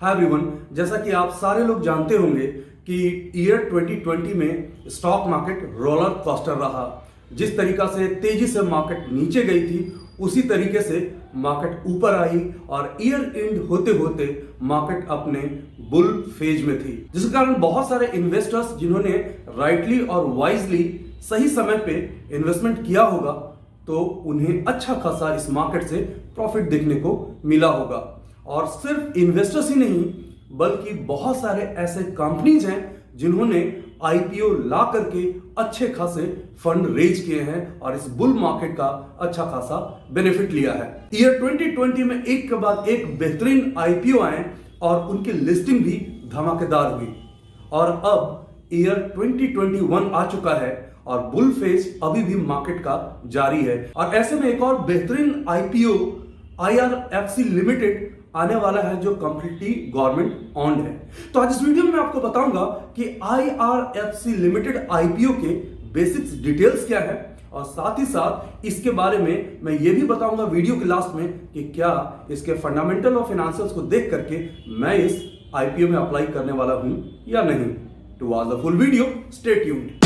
Hi everyone, जैसा कि आप सारे लोग जानते होंगे कि ईयर 2020 में स्टॉक मार्केट रोलर कोस्टर रहा। जिस तरीका से तेजी से मार्केट नीचे गई थी उसी तरीके से मार्केट ऊपर आई और ईयर एंड होते होते मार्केट अपने बुल फेज में थी, जिसके कारण बहुत सारे इन्वेस्टर्स जिन्होंने राइटली और वाइजली सही समय पे इन्वेस्टमेंट किया होगा तो उन्हें अच्छा खासा इस मार्केट से प्रॉफिट देखने को मिला होगा। और सिर्फ इन्वेस्टर्स ही नहीं बल्कि बहुत सारे ऐसे कंपनीज हैं जिन्होंने आईपीओ ला करके अच्छे खासे फंड रेज किए हैं और इस बुल मार्केट का अच्छा खासा बेनिफिट लिया है। ईयर 2020 में एक के बाद एक बेहतरीन आईपीओ आए और उनकी लिस्टिंग भी धमाकेदार हुई और अब ईयर 2021 आ चुका है और बुल फेज अभी भी मार्केट का जारी है। और ऐसे में एक और बेहतरीन आईपीओ IRFC लिमिटेड आने वाला है जो कंप्लीटली गवर्नमेंट ऑन्ड है। तो आज इस वीडियो में मैं आपको बताऊंगा कि IRFC लिमिटेड आईपीओ के बेसिक्स डिटेल्स क्या है और साथ ही साथ इसके बारे में मैं ये भी बताऊंगा वीडियो के लास्ट में कि क्या इसके फंडामेंटल और फाइनेंशियल्स को देख करके मैं इस आईपीओ में अप्लाई करने वाला हूं या नहीं। To watch the full video, stay tuned.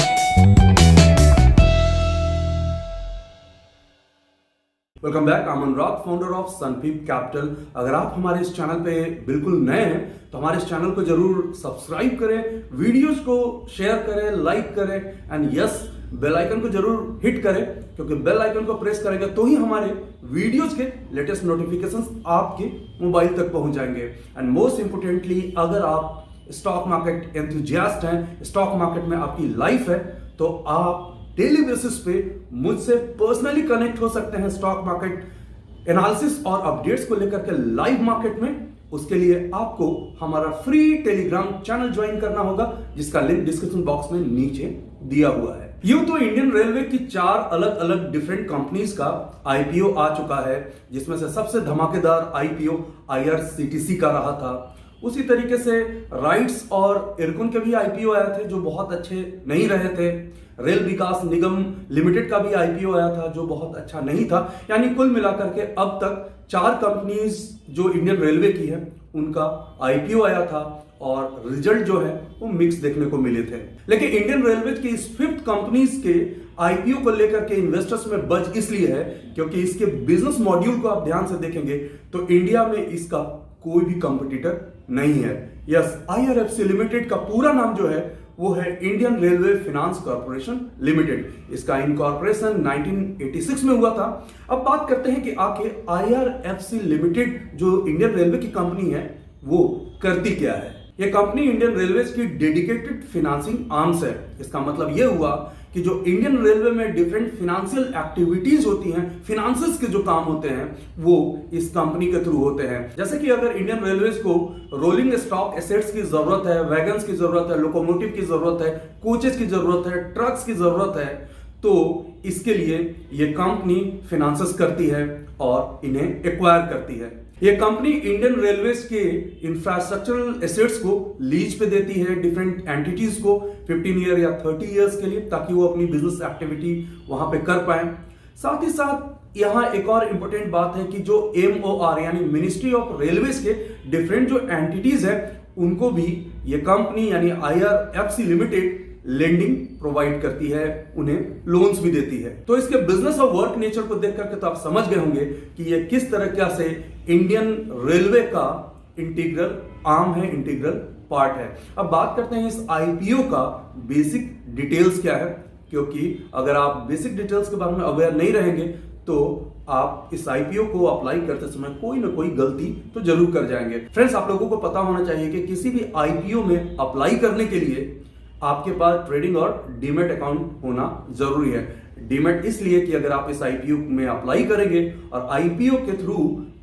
Welcome back, I am Anurag, founder of Sunpeep capital. अगर आप हमारे इस चैनल पे बिल्कुल नए हैं तो हमारे इस चैनल को जरूर सब्सक्राइब करें, वीडियोस को शेयर करें, लाइक करें एंड यस बेल आइकन को जरूर हिट करें, क्योंकि बेल आइकन को प्रेस करेंगे तो ही हमारे वीडियोस के लेटेस्ट नोटिफिकेशंस आपके मोबाइल तक पहुंच जाएंगे। एंड मोस्ट इंपोर्टेंटली, अगर आप स्टॉक मार्केट एंथुजियास्ट हैं, स्टॉक मार्केट में आपकी लाइफ है, तो आप डेली बेसिस पे मुझसे पर्सनली कनेक्ट हो सकते हैं स्टॉक मार्केट एनालिसिस और अपडेट्स को लेकर के लाइव मार्केट में। उसके लिए आपको हमारा फ्री टेलीग्राम चैनल ज्वाइन करना होगा जिसका लिंक डिस्क्रिप्शन बॉक्स में नीचे दिया हुआ है। यूं तो इंडियन रेलवे की 4 अलग अलग डिफरेंट कंपनीज का आईपीओ आ चुका है, जिसमें से सबसे धमाकेदार आईपीओ IRCTC का रहा था। उसी तरीके से राइट्स और इरकॉन के भी आईपीओ आए थे जो बहुत अच्छे नहीं रहे थे। रेल विकास निगम लिमिटेड का भी आईपीओ आया था जो बहुत अच्छा नहीं था। यानी कुल मिलाकर के अब तक 4 कंपनीज जो इंडियन रेलवे की है उनका आईपीओ आया था और रिजल्ट जो है वो मिक्स देखने को मिले थे। लेकिन इंडियन रेलवे की इस 5th कंपनीज के आईपीओ को लेकर के इन्वेस्टर्स में बज इसलिए है क्योंकि इसके बिजनेस मॉड्यूल को आप ध्यान से देखेंगे तो इंडिया में इसका कोई भी कंपटीटर नहीं है। यस, IRFC लिमिटेड का पूरा नाम जो है वो है Indian railway finance corporation limited. इसका इनकॉर्पोरेशन 1986 में हुआ था। अब बात करते हैं कि आखिर IRFC लिमिटेड जो इंडियन रेलवे की कंपनी है वो करती क्या है। यह कंपनी इंडियन रेलवे की डेडिकेटेड फाइनेंसिंग आर्म्स है। इसका मतलब यह हुआ कि जो इंडियन रेलवे में डिफरेंट फाइनेंशियल एक्टिविटीज होती हैं, फाइनेंसेस के जो काम होते हैं वो इस कंपनी के थ्रू होते हैं। जैसे कि अगर इंडियन रेलवेज को रोलिंग स्टॉक एसेट्स की जरूरत है, वैगन्स की जरूरत है, लोकोमोटिव की जरूरत है, कोचेस की जरूरत है, ट्रक्स की जरूरत है, तो इसके लिए ये कंपनी फाइनेंसेस करती है और इन्हें एक्वायर करती है। ये कंपनी इंडियन रेलवेज के इंफ्रास्ट्रक्चरल एसेट्स को लीज पे देती है डिफरेंट एंटिटीज को 15 ईयर या 30 इयर्स के लिए, ताकि वो अपनी बिजनेस एक्टिविटी वहां पे कर पाए। साथ ही साथ यहाँ एक और इंपॉर्टेंट बात है कि जो MOR यानी मिनिस्ट्री ऑफ रेलवेज के डिफरेंट जो एंटिटीज है उनको भी ये कंपनी यानी IRFC लिमिटेड लेंडिंग प्रोवाइड करती है, उन्हें लोन्स भी देती है। तो इसके बिजनेस और वर्क नेचर को देख करके तो आप समझ गए होंगे कि ये किस तरह से इंडियन रेलवे का इंटीग्रल आर्म है, इंटीग्रल पार्ट है। अब बात करते हैं इस आईपीओ का बेसिक डिटेल्स क्या है, क्योंकि अगर आप बेसिक डिटेल्स के बारे में अवेयर नहीं रहेंगे तो आप इस आईपीओ को अप्लाई करते समय कोई ना कोई गलती तो जरूर कर जाएंगे। फ्रेंड्स, आप लोगों को पता होना चाहिए कि किसी भी आईपीओ में अप्लाई करने के लिए आपके पास ट्रेडिंग और डीमेट अकाउंट होना जरूरी है। डीमेट इसलिए कि अगर आप इस आईपीओ में अप्लाई करेंगे और आईपीओ के थ्रू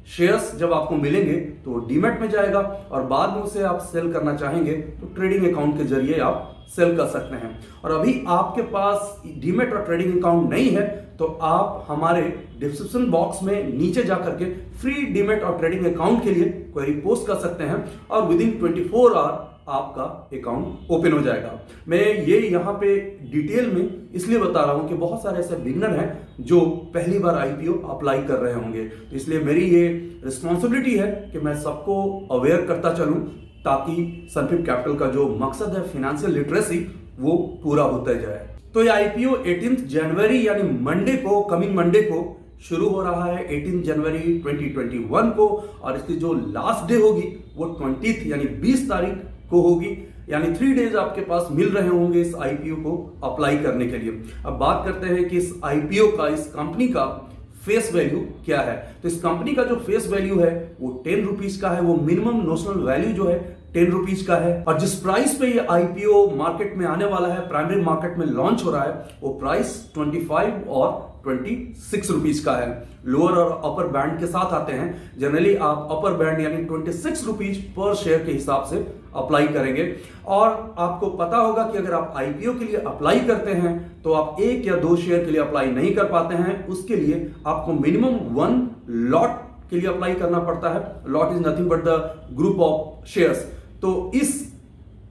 शेयर्स जब आपको मिलेंगे तो डीमेट में जाएगा और बाद में उसे आप सेल करना चाहेंगे तो ट्रेडिंग अकाउंट के जरिए आप सेल कर सकते हैं। और अभी आपके पास डीमेट और ट्रेडिंग अकाउंट नहीं है तो आप हमारे डिस्क्रिप्शन बॉक्स में नीचे जाकर के फ्री डीमेट और ट्रेडिंग अकाउंट के लिए क्वेरी पोस्ट कर सकते हैं और विद इन 24 आवर आपका अकाउंट ओपन हो जाएगा। मैं ये यहाँ पे डिटेल में इसलिए बता रहा हूँ कि बहुत सारे ऐसे बिगनर हैं जो पहली बार आईपीओ अप्लाई कर रहे होंगे, तो इसलिए मेरी ये रिस्पॉन्सिबिलिटी है कि मैं सबको अवेयर करता चलूँ ताकि सनफिप कैपिटल का जो मकसद है फाइनेंशियल लिटरेसी वो पूरा होता जाए। तो ये आईपीओ 18 जनवरी यानी मंडे को, कमिंग मंडे को शुरू हो रहा है, 18 जनवरी 2021 को, और इसकी जो लास्ट डे होगी वो 20 यानी 20 तारीख को होगी। यानी 3 डेज आपके पास मिल रहे होंगे इस आईपीओ को अप्लाई करने के लिए। अब बात करते हैं कि इस आईपीओ का, इस कंपनी का फेस वैल्यू क्या है। तो इस कंपनी का जो फेस वैल्यू है वो 10 रुपीज का है, वो मिनिमम नोशनल वैल्यू जो है 10 रुपीज का है, और जिस प्राइस पे ये आईपीओ मार्केट में आने वाला है, प्राइमरी मार्केट में लॉन्च हो रहा है, वो प्राइस 25 और 26 रुपीज का है। लोअर और अपर बैंड के साथ आते हैं। जनरली आप अपर बैंड यानी 26 रुपीज पर शेयर के हिसाब से अप्लाई करेंगे। और आपको पता होगा कि अगर आप आईपीओ के लिए अप्लाई करते हैं तो आप 1 या 2 शेयर के लिए अप्लाई नहीं कर पाते हैं। उसके लिए आपको मिनिमम 1 लॉट के लिए अप्लाई करना पड़ता है। Lot is nothing but the group of shares. तो इस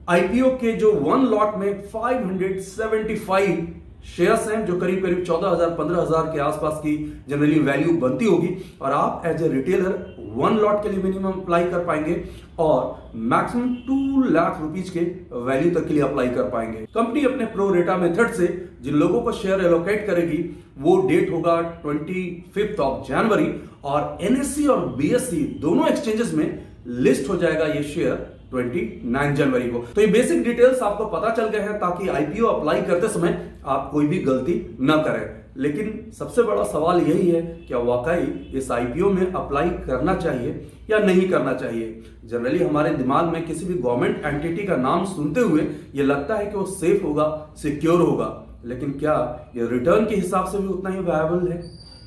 आईपीओ के जो 1 लॉट में 575 शेयर्स हैं, जो करीब करीब 14,000 15,000 के आसपास की जनरली वैल्यू बनती होगी, और आप एज ए रिटेलर 1 लॉट के लिए मिनिमम अप्लाई कर पाएंगे और मैक्सिमम 2 लाख रुपीज के वैल्यू तक के लिए अप्लाई कर पाएंगे। कंपनी अपने प्रो रेटा मेथड से जिन लोगों को शेयर एलोकेट करेगी वो डेट होगा 25 ऑफ जनवरी, और एनएससी और बीएससी दोनों एक्सचेंजेस में लिस्ट हो जाएगा ये शेयर 29 जनवरी को। तो ये बेसिक डिटेल्स आपको पता चल गए हैं ताकि आईपीओ अप्लाई करते समय आप कोई भी गलती न करें। लेकिन सबसे बड़ा सवाल यही है, क्या वाकई इस आईपीओ में अप्लाई करना चाहिए या नहीं करना चाहिए। जनरली हमारे दिमाग में किसी भी गवर्नमेंट एंटिटी का नाम सुनते हुए ये लगता है कि वो सेफ होगा, सिक्योर होगा, लेकिन क्या ये रिटर्न के हिसाब से भी उतना ही वायबल है।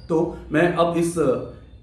तो मैं अब इस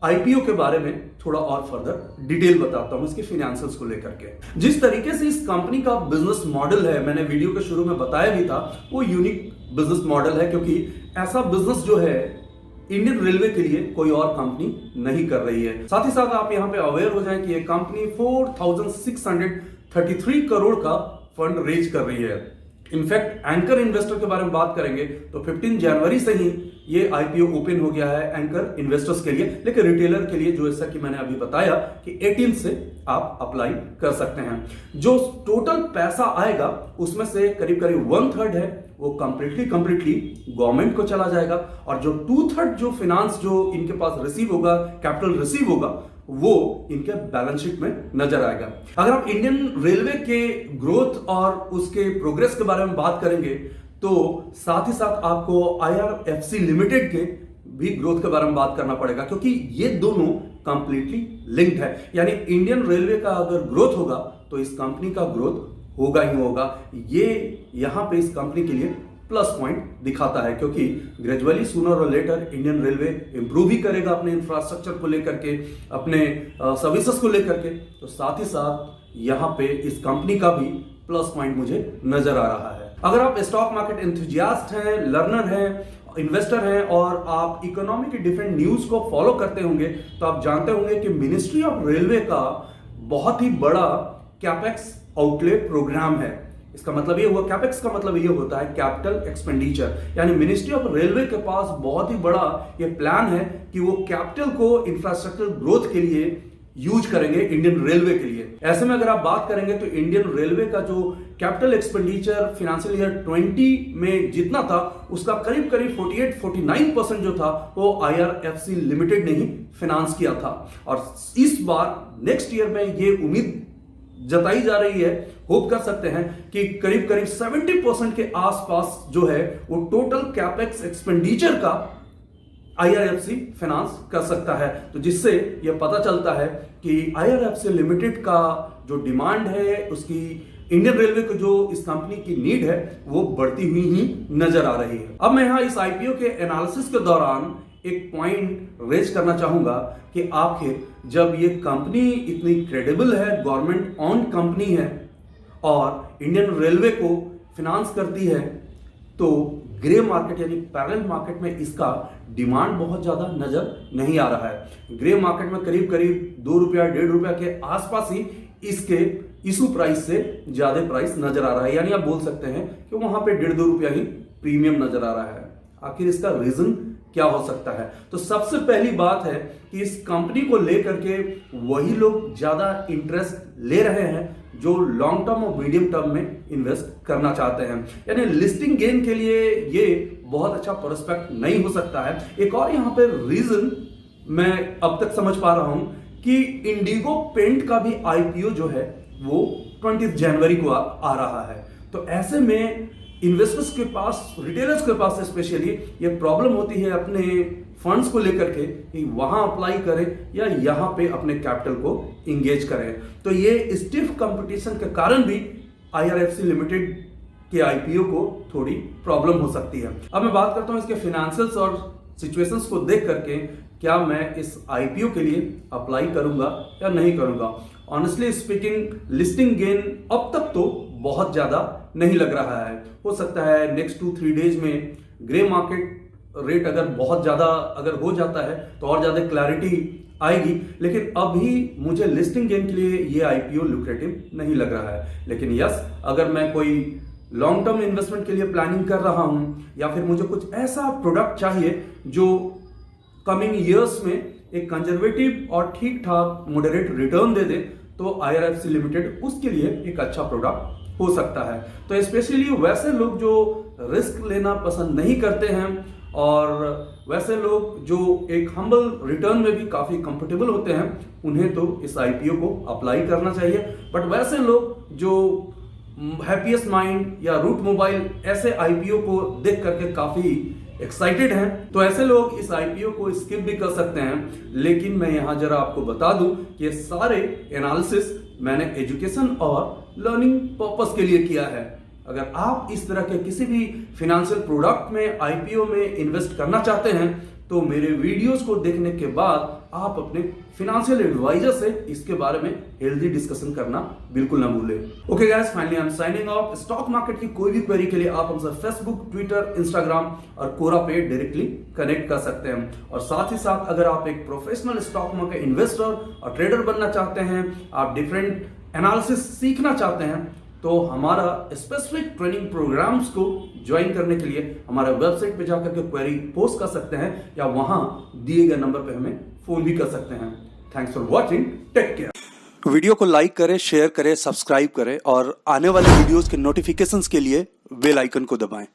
आईपीओ के बारे में थोड़ा और फर्दर डिटेल बताता हूं इसके फाइनेंशियल्स को लेकर के। जिस तरीके से इस कंपनी का बिजनेस मॉडल है, मैंने वीडियो के शुरू में बताया भी था, वो यूनिक बिजनेस मॉडल है, क्योंकि ऐसा बिजनेस जो है इंडियन रेलवे के लिए कोई और कंपनी नहीं कर रही है। साथ ही साथ आप यहां पे अवेयर हो जाएं कि ये कंपनी 4,633 करोड़ का फंड रेज कर रही है। इनफैक्ट एंकर इन्वेस्टर के बारे में बात करेंगे तो 15 जनवरी से ही ये आईपीओ ओपन हो गया है एंकर इन्वेस्टर्स के लिए, लेकिन रिटेलर के लिए जो ऐसा कि मैंने अभी बताया कि 18 से आप अप्लाई कर सकते हैं। जो टोटल पैसा आएगा उसमें से करीब करीब 1/3 है वो कंप्लीटली गवर्नमेंट को चला जाएगा, और जो 2/3 जो फाइनेंस जो इनके पास रिसीव होगा, कैपिटल रिसीव होगा, वो इनके बैलेंस शीट में नजर आएगा। अगर आप इंडियन रेलवे के ग्रोथ और उसके प्रोग्रेस के बारे में बात करेंगे तो साथ ही साथ आपको आईआरएफसी लिमिटेड के भी ग्रोथ के बारे में बात करना पड़ेगा, क्योंकि ये दोनों कंप्लीटली लिंक्ड है। यानी इंडियन रेलवे का अगर ग्रोथ होगा तो इस कंपनी का ग्रोथ होगा ही होगा। ये यहां पे इस कंपनी के लिए प्लस पॉइंट दिखाता है, क्योंकि ग्रेजुअली सूनर और लेटर इंडियन रेलवे इंप्रूव ही करेगा अपने इंफ्रास्ट्रक्चर को लेकर के, अपने सर्विसेज को लेकर के। तो साथ ही साथ यहां पे इस कंपनी का भी प्लस पॉइंट मुझे नजर आ रहा है। अगर आप स्टॉक मार्केट एंथुजियास्ट हैं, लर्नर हैं, इन्वेस्टर हैं और आप इकोनॉमी के डिफरेंट न्यूज को फॉलो करते होंगे तो आप जानते होंगे कि मिनिस्ट्री ऑफ रेलवे का बहुत ही बड़ा कैपेक्स आउटले प्रोग्राम है। इसका मतलब ये हुआ, कैपेक्स का मतलब ये होता है कैपिटल एक्सपेंडिचर, यानी मिनिस्ट्री ऑफ रेलवे के पास बहुत ही बड़ा ये प्लान है कि वो कैपिटल को इंफ्रास्ट्रक्चर ग्रोथ के लिए यूज करेंगे इंडियन रेलवे के लिए। ऐसे में अगर आप बात करेंगे तो इंडियन रेलवे का जो कैपिटल एक्सपेंडिचर फाइनेंशियल ईयर 20 में जितना था उसका करीब करीब 48-49% जो था वो आईआरएफसी लिमिटेड ने ही फाइनेंस किया था। और इस बार नेक्स्ट ईयर में ये उम्मीद जताई जा रही है, होप कर सकते हैं कि करीब करीब 70% के आसपास जो है वो टोटल कैपेक्स एक्सपेंडिचर का आईआरएफसी फाइनेंस कर सकता है। तो जिससे यह पता चलता है कि आईआरएफसी लिमिटेड का जो डिमांड है, उसकी इंडियन रेलवे को जो इस कंपनी की नीड है वो बढ़ती हुई ही नजर आ रही है। अब मैं यहां इस आईपीओ के एनालिसिस के दौरान एक पॉइंट रेज करना चाहूंगा कि आखिर जब ये कंपनी इतनी क्रेडिबल है, गवर्नमेंट ऑन कंपनी है और इंडियन रेलवे को फाइनेंस करती है, तो ग्रे मार्केट यानी पैरेलल मार्केट में इसका डिमांड बहुत ज्यादा नजर नहीं आ रहा है। ग्रे मार्केट में करीब करीब 2 रुपया 1.5 रुपया के आसपास ही इसके इशू प्राइस से ज्यादा प्राइस नजर आ रहा है, यानी आप बोल सकते हैं कि वहां पे 1.5-2 रुपया ही प्रीमियम नजर आ रहा है। आखिर इसका रीजन क्या हो सकता है? तो सबसे पहली बात है कि इस कंपनी को लेकर के वही लोग ज्यादा इंटरेस्ट ले रहे हैं जो लॉन्ग टर्म और मीडियम टर्म में इन्वेस्ट करना चाहते हैं, यानी लिस्टिंग गेन के लिए ये बहुत अच्छा प्रोस्पेक्ट नहीं हो सकता है। एक और यहां पर रीजन मैं अब तक समझ पा रहा हूं कि इंडिगो पेंट का भी आईपीओ जो है वो 20 जनवरी को आ रहा है। तो ऐसे में इन्वेस्टर्स के पास, रिटेलर्स के पास स्पेशली ये प्रॉब्लम होती है अपने फंड्स को लेकर के कि वहां अप्लाई करें या यहां पे अपने कैपिटल को इंगेज करें। तो ये स्टिफ कंपटीशन के कारण भी IRFC लिमिटेड के आईपीओ को थोड़ी प्रॉब्लम हो सकती है। अब मैं बात करता हूं इसके फाइनेंशियल्स और सिचुएशंस को देख करके क्या मैं इस आईपीओ के लिए अप्लाई करूंगा या नहीं करूंगा। ऑनेस्टली स्पीकिंग, लिस्टिंग गेन अब तक तो बहुत ज्यादा नहीं लग रहा है। हो सकता है नेक्स्ट 2-3 डेज में ग्रे मार्केट रेट अगर बहुत ज्यादा अगर हो जाता है तो और ज्यादा क्लैरिटी आएगी, लेकिन अभी मुझे लिस्टिंग गेन के लिए ये आईपीओ लुक्रेटिव नहीं लग रहा है। लेकिन यस, अगर मैं कोई लॉन्ग टर्म इन्वेस्टमेंट के लिए प्लानिंग कर रहा हूं या फिर मुझे कुछ ऐसा प्रोडक्ट चाहिए जो कमिंग ईयर्स में एक कंजर्वेटिव और ठीक ठाक मॉडरेट रिटर्न दे दे, तो IRFC लिमिटेड उसके लिए एक अच्छा प्रोडक्ट हो सकता है। तो स्पेशली वैसे लोग जो रिस्क लेना पसंद नहीं करते हैं और वैसे लोग जो एक हम्बल रिटर्न में भी काफी कंफर्टेबल होते हैं, उन्हें तो इस आईपीओ को अप्लाई करना चाहिए। बट वैसे लोग जो हैप्पीएस्ट माइंड या रूट मोबाइल ऐसे आईपीओ को देख करके काफी एक्साइटेड हैं, तो ऐसे लोग इस आईपीओ को स्किप भी कर सकते हैं। लेकिन मैं यहां जरा आपको बता दूं कि ये सारे एनालिसिस मैंने एजुकेशन और लर्निंग पर्पस के लिए किया है। अगर आप इस तरह के किसी भी फाइनेंशियल प्रोडक्ट में, आईपीओ में इन्वेस्ट करना चाहते हैं तो मेरे वीडियोस को देखने के बाद आप अपने फाइनेंशियल एडवाइजर से इसके बारे में हेल्दी डिस्कशन करना बिल्कुल ना भूलें। Okay guys, finally I am signing off. Stock market की कोई भी क्वेरी के लिए आप हमसे फेसबुक, ट्विटर, इंस्टाग्राम और कोरा पे डायरेक्टली कनेक्ट कर सकते हैं। और साथ ही साथ अगर आप एक प्रोफेशनल स्टॉक मार्केट इन्वेस्टर और ट्रेडर बनना चाहते हैं, आप डिफरेंट एनालिसिस सीखना चाहते हैं, तो हमारा स्पेसिफिक ट्रेनिंग प्रोग्राम्स को ज्वाइन करने के लिए हमारे वेबसाइट पे जाकर के क्वेरी पोस्ट कर सकते हैं या वहां दिए गए नंबर पे हमें फोन भी कर सकते हैं। Thanks for watching, take care. Video को लाइक करें, शेयर करें, सब्सक्राइब करें और आने वाले वीडियोस के नोटिफिकेशंस के लिए बेल आइकन को दबाएं।